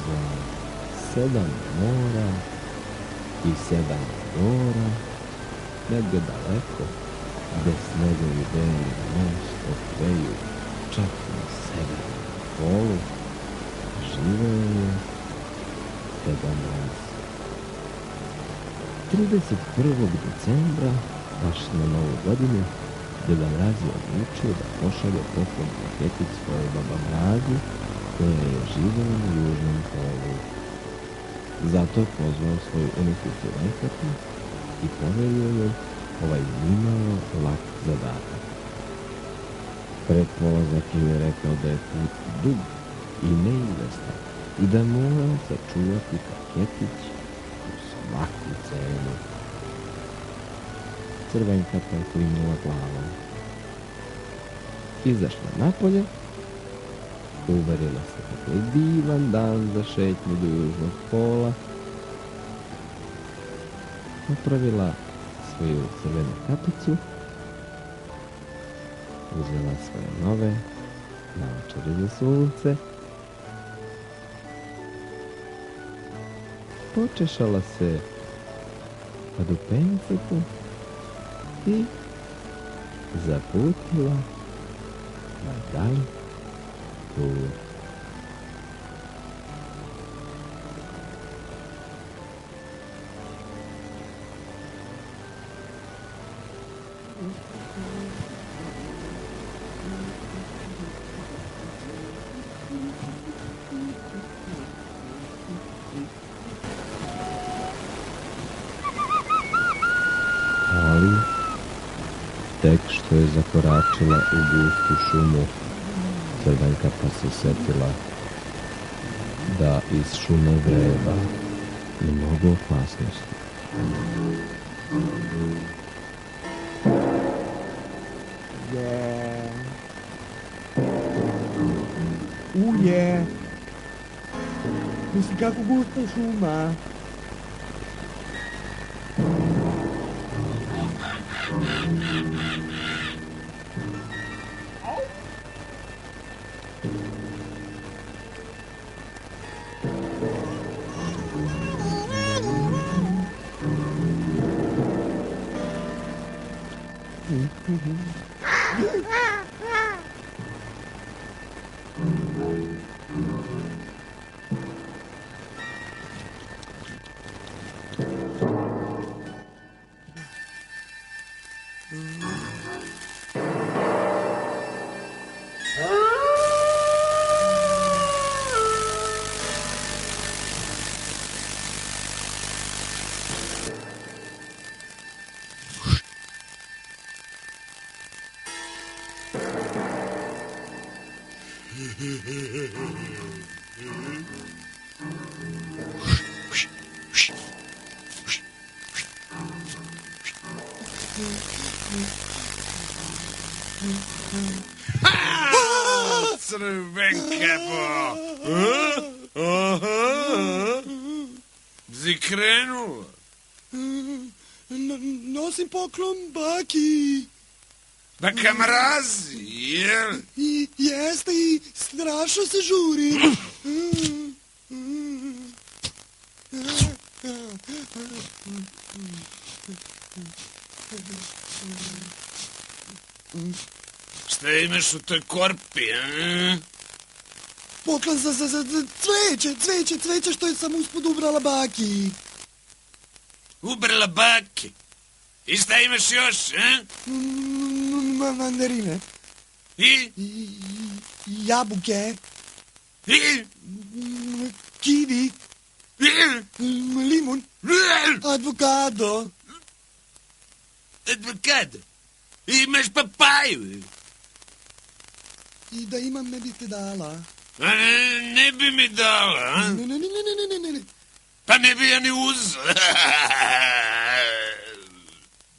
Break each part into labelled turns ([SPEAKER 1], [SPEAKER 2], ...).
[SPEAKER 1] za 7 mora i 7 gora, negdje daleko, gde snegovi beli non-stop veju, čak na severnom polu, živeo je Deda Mraz. 31. decembra, baš na Novu godinu, Deda Mraz je odlučio da pošalje poklon paketić svojoj baba Mrazi, koja je živela na južnom polu. Zato je pozvao svoju unučicu Lenkatu i poverio joj ovaj nimalo lak zadatak. Pred polazak je rekao da je put dug i neizvestan i da mora sačuvati paketić u svaku cenu. Crvenkata je klimnula glavom. Izašla napolje, uverila se kako je divan dan za šetnju do južnog pola, napravila svoju crvenu kapicu, uzela svoje nove naočare za sunce, počešala se od upencetu i zaputila na dalj put. Ali, tek što je zakoračila u gustu šumu, Crvenka pa se setila da iz šume vreba mnogo opasnosti.
[SPEAKER 2] Uje, mislim kako gusta šuma.
[SPEAKER 3] Crvenka, si krenula?
[SPEAKER 2] Nosim poklon baki.
[SPEAKER 3] Baka Mrazi, jel?
[SPEAKER 2] Jeste i strašno se žuri.
[SPEAKER 3] Šta imaš u toj korpi, a?
[SPEAKER 2] Poklon za cveće što je sam uspod ubrala baki.
[SPEAKER 3] Ubrala baki? I šta imaš još, a?
[SPEAKER 2] Mandarine.
[SPEAKER 3] I?
[SPEAKER 2] Jabuke.
[SPEAKER 3] I?
[SPEAKER 2] Kiwi. Limun. Avokado.
[SPEAKER 3] Avokado? Imaš papaju?
[SPEAKER 2] I da imam ne biste dala.
[SPEAKER 3] A ne bi mi dala, a?
[SPEAKER 2] Ne.
[SPEAKER 3] Pa ne bi ja ni uzela.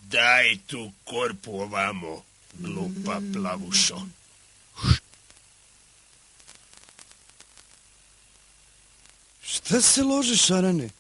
[SPEAKER 3] Daj tu korpu ovamo, glupa plavušo.
[SPEAKER 2] Šta se lože, šarane?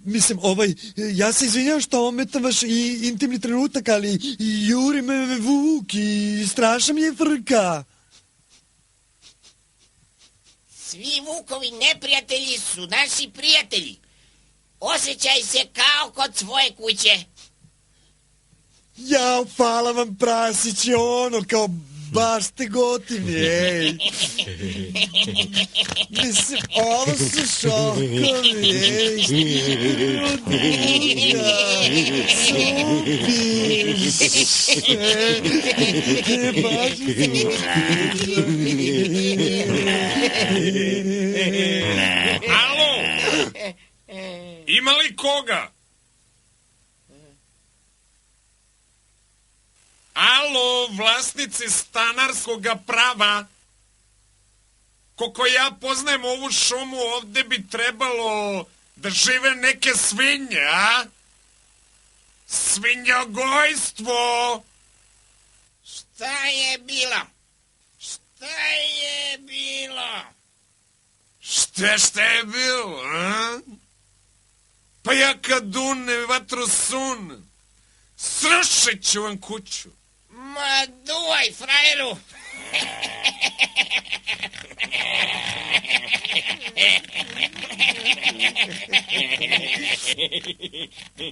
[SPEAKER 2] Mislim, ja se izvinjam što ometam vaš intimni trenutak, ali juri me vuk i strašna mi je frka.
[SPEAKER 4] Svi vukovi neprijatelji su naši prijatelji. Osjećaj se kao kod svoje kuće.
[SPEAKER 2] Ja, hvala vam, prasići, kao baš ste gotivni, ej. Mislim, ovo su šokovi, ej.
[SPEAKER 3] Alo! Ima li koga? Alo, vlasnici stanarskoga prava. Koliko ja poznajem ovu šumu, ovdje bi trebalo da žive neke svinje, a? Svinjogojstvo!
[SPEAKER 4] Šta je bilo? Šta je bilo?
[SPEAKER 3] Šta je bilo, a? Pa ja kad dune vatru sun, srušit ću vam kuću.
[SPEAKER 4] Ma duvaj, frajeru!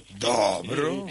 [SPEAKER 3] Dobro.